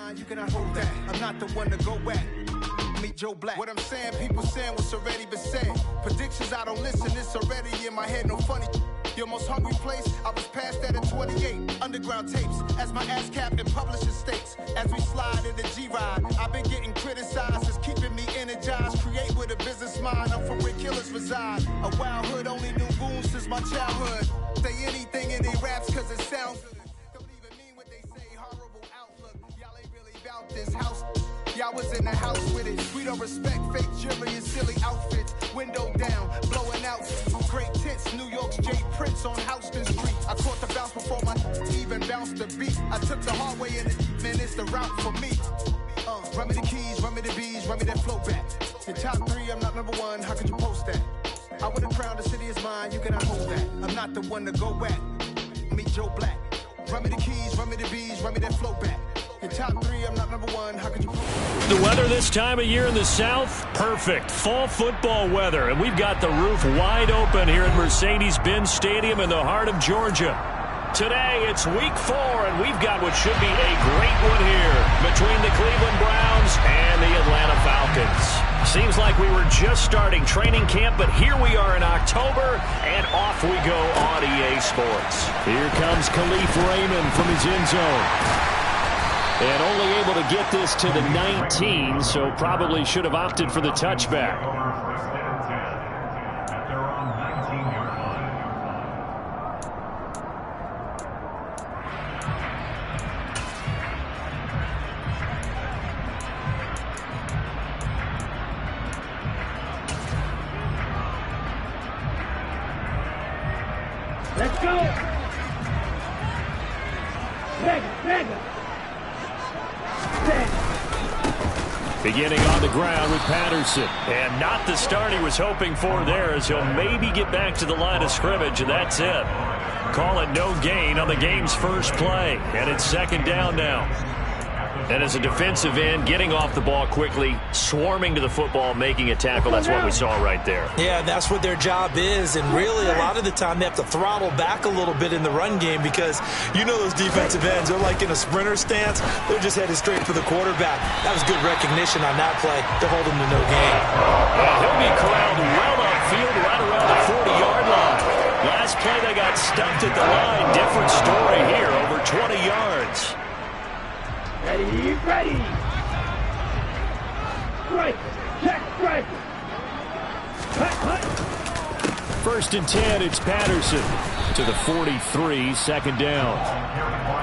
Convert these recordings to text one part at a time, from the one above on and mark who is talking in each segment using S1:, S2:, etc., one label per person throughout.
S1: mine, you cannot hold that. I'm not the one to go at. Meet Joe Black. What I'm saying, people saying what's already been said. Predictions, I don't listen, it's already in my head, no funny. Your most hungry place, I was past that at 28. Underground tapes, as my ass cap in publishing states. As we slide in the G-Ride, I've been getting criticized, it's keeping me energized. Create with a business mind, I'm from where killers reside. A wild hood, only knew goons since my childhood. Say anything in they raps cause it sounds good. Don't even mean what they say, horrible outlook. Y'all ain't really about this house. Y'all was in the house with it. We don't respect fake jewelry and silly outfits. Window down, blowing out. Great tits, New York's J. Prince on Houston Street. I caught the bounce before my even bounced the beat. I took the hard way in it, man, it's the route for me. Run me the keys, run me the bees, run me that flow back. In top 3, I'm not number 1, how could you post that? I would have crowned the city is mine, you cannot hold that. I'm not the one to go at. Meet Joe Black. Run me the keys, run me the bees, run me that flow back. In top 3, I'm not number 1. How could you?
S2: The weather this time of year in the South, perfect. Fall football weather. And we've got the roof wide open here at Mercedes-Benz Stadium in the heart of Georgia. Today, it's week 4, and we've got what should be a great one here between the Cleveland Browns and the Atlanta Falcons. Seems like we were just starting training camp, but here we are in October, and off we go on EA Sports. Here comes Khalif Raymond from his end zone. And only able to get this to the 19, so probably should have opted for the touchback.
S3: Let's go! Mega!
S2: Beginning on the ground with Patterson. And not the start he was hoping for there, as he'll maybe get back to the line of scrimmage, and that's it. Call it no gain on the game's first play. And it's second down now. And as a defensive end, getting off the ball quickly, swarming to the football, making a tackle, that's what we saw right there.
S4: Yeah, that's what their job is, and really a lot of the time they have to throttle back a little bit in the run game because you know those defensive ends, they're like in a sprinter stance, they're just headed straight for the quarterback. That was good recognition on that play to hold him to no gain.
S2: He'll be corralled well upfield right around the 40-yard line. Last play they got stumped at the line. Different story here, over 20 yards.
S3: Ready. Strike. Cut.
S2: First and 10, it's Patterson to the 43, second down.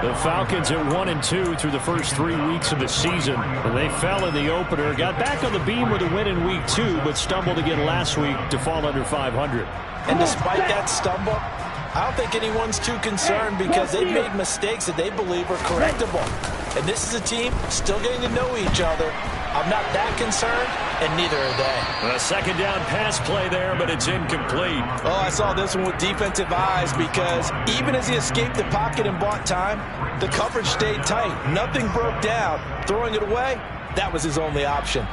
S2: The Falcons are 1-2 through the first 3 weeks of the season. And they fell in the opener, got back on the beam with a win in week 2, but stumbled again last week to fall under 500.
S4: And despite that stumble, I don't think anyone's too concerned because they've made mistakes that they believe are correctable. And this is a team still getting to know each other. I'm not that concerned, and neither are they.
S2: A second down pass play there, but it's incomplete.
S4: Oh, I saw this one with defensive eyes because even as he escaped the pocket and bought time, the coverage stayed tight. Nothing broke down. Throwing it away, that was his only option.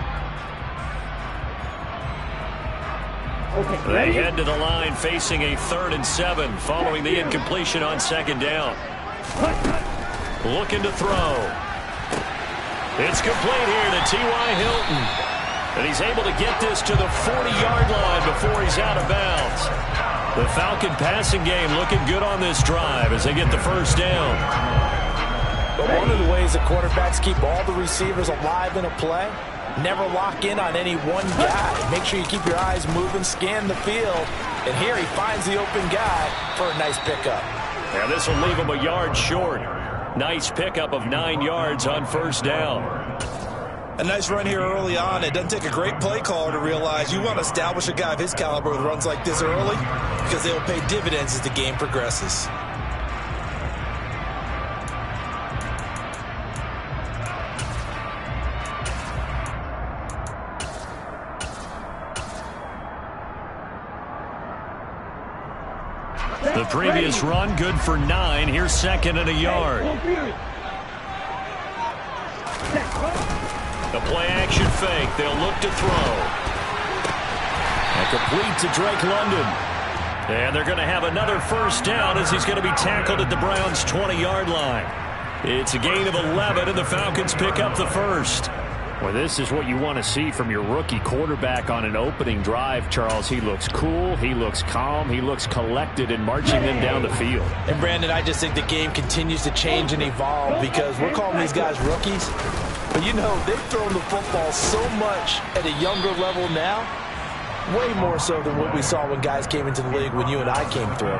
S2: They head to the line facing a 3rd and 7 following the incompletion on second down. Looking to throw. It's complete here to T.Y. Hilton. And he's able to get this to the 40-yard line before he's out of bounds. The Falcon passing game looking good on this drive as they get the first down.
S4: But one of the ways the quarterbacks keep all the receivers alive in a play, never lock in on any one guy. Make sure you keep your eyes moving, scan the field. And here he finds the open guy for a nice pickup.
S2: And this will leave him a yard short. Nice pickup of 9 yards on first down.
S4: A nice run here early on. It doesn't take a great play caller to realize you want to establish a guy of his caliber with runs like this early because they will pay dividends as the game progresses.
S2: The previous run good for 9. Here's second and a yard. The play action fake. They'll look to throw. A complete to Drake London. And they're going to have another first down as he's going to be tackled at the Browns' 20-yard line. It's a gain of 11, and the Falcons pick up the first. Well, this is what you want to see from your rookie quarterback on an opening drive, Charles. He looks cool, he looks calm, he looks collected in marching them down the field.
S4: And, Brandon, I just think the game continues to change and evolve because we're calling these guys rookies. But, you know, they've thrown the football so much at a younger level now, way more so than what we saw when guys came into the league when you and I came through.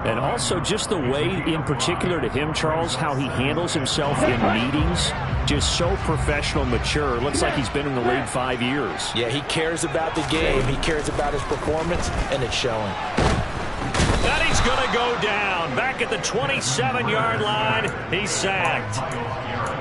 S2: And also just the way, in particular to him, Charles, how he handles himself in meetings, just so professional, mature. Looks like he's been in the league 5 years.
S4: Yeah, he cares about the game. He cares about his performance, and it's showing.
S2: And he's going to go down. Back at the 27-yard line, he's sacked.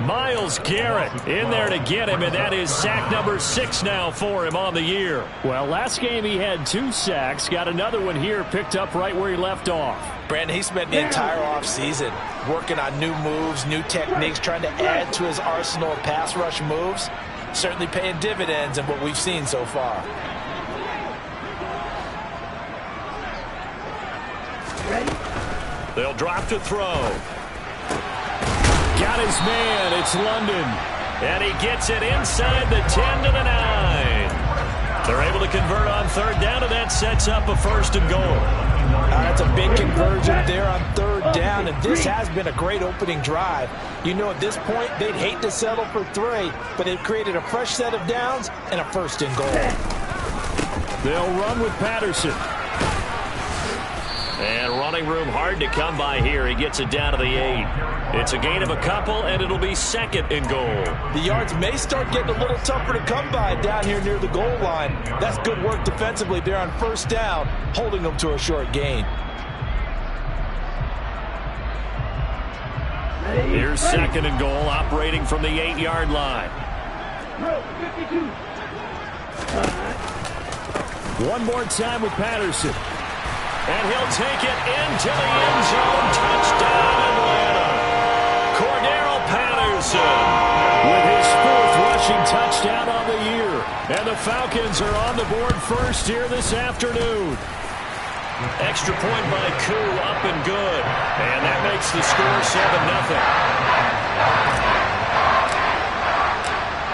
S2: Myles Garrett in there to get him, and that is sack number 6 now for him on the year. Well, last game he had 2 sacks. Got another one here picked up right where he left off.
S4: Brandon, he spent the entire offseason working on new moves, new techniques, trying to add to his arsenal of pass rush moves. Certainly paying dividends in what we've seen so far.
S2: They'll drop to throw. Got his man. It's London. And he gets it inside the 10 to the 9. They're able to convert on third down, and that sets up a 1st and goal.
S4: That's a big conversion there on third down, and this has been a great opening drive. You know, at this point, they'd hate to settle for 3, but they've created a fresh set of downs and a 1st and goal.
S2: They'll run with Patterson. And running room hard to come by here. He gets it down to the 8. It's a gain of a couple, and it'll be 2nd and goal.
S4: The yards may start getting a little tougher to come by down here near the goal line. That's good work defensively there on 1st down, holding them to a short gain.
S2: Here's 2nd and goal, operating from the 8-yard line. One more time with Patterson. And he'll take it into the end zone. Touchdown, Atlanta. Cordero Patterson with his 4th rushing touchdown on the year. And the Falcons are on the board first here this afternoon. Extra point by Koo, up and good. And that makes the score 7-0.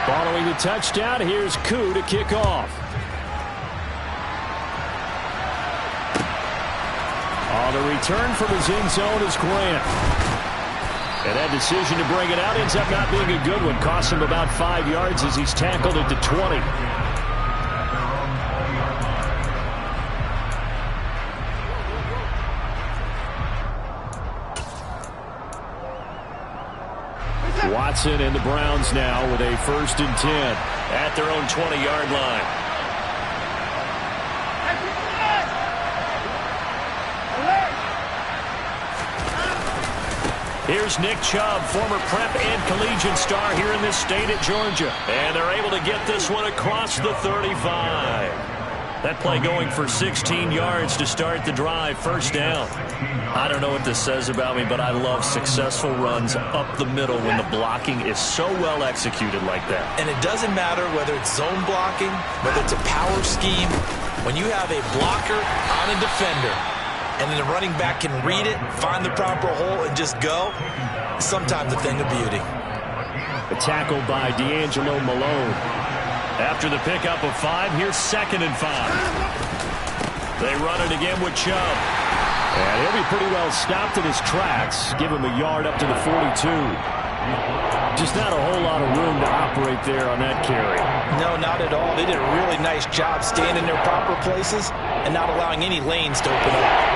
S2: Following the touchdown, here's Koo to kick off. On the return from his end zone is Grant. And that decision to bring it out ends up not being a good one. Costs him about 5 yards as he's tackled at the 20. Watson and the Browns now with a 1st and 10 at their own 20-yard line. Here's Nick Chubb, former prep and collegiate star here in this state at Georgia. And they're able to get this one across the 35. That play going for 16 yards to start the drive, 1st down. I don't know what this says about me, but I love successful runs up the middle when the blocking is so well executed like that.
S4: And it doesn't matter whether it's zone blocking, whether it's a power scheme. When you have a blocker on a defender, and then the running back can read it, find the proper hole, and just go, sometimes a thing of beauty.
S2: A tackle by D'Angelo Malone. After the pickup of 5, here's 2nd and 5. They run it again with Chubb. And he'll be pretty well stopped in his tracks. Give him a yard up to the 42. Just not a whole lot of room to operate there on that carry.
S4: No, not at all. They did a really nice job staying in their proper places and not allowing any lanes to open up.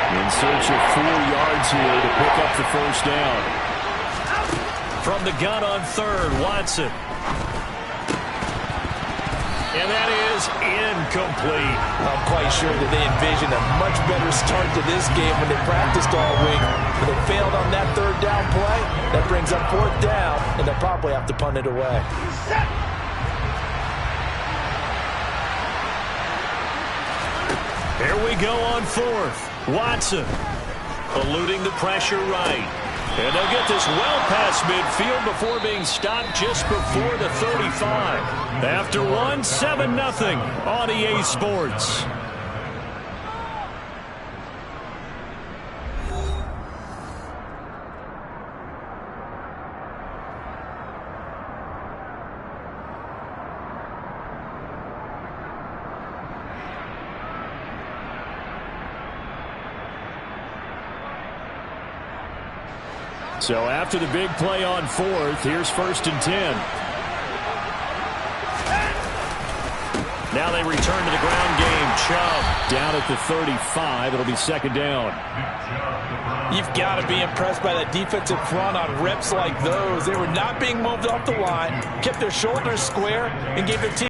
S2: In search of 4 yards here to pick up the 1st down. From the gun on 3rd, Watson. And that is incomplete.
S4: I'm quite sure that they envisioned a much better start to this game when they practiced all week. But they failed on that 3rd down play. That brings up 4th down, and they'll probably have to punt it away.
S2: Here we go on 4th. Watson eluding the pressure right. And they'll get this well past midfield before being stopped just before the 35. After 1, 7-0 on EA Sports. So after the big play on fourth, here's 1st and 10. Now they return to the ground game. Chubb down at the 35. It'll be 2nd down.
S4: You've got to be impressed by that defensive front on reps like those. They were not being moved off the line, kept their shoulders square, and gave their team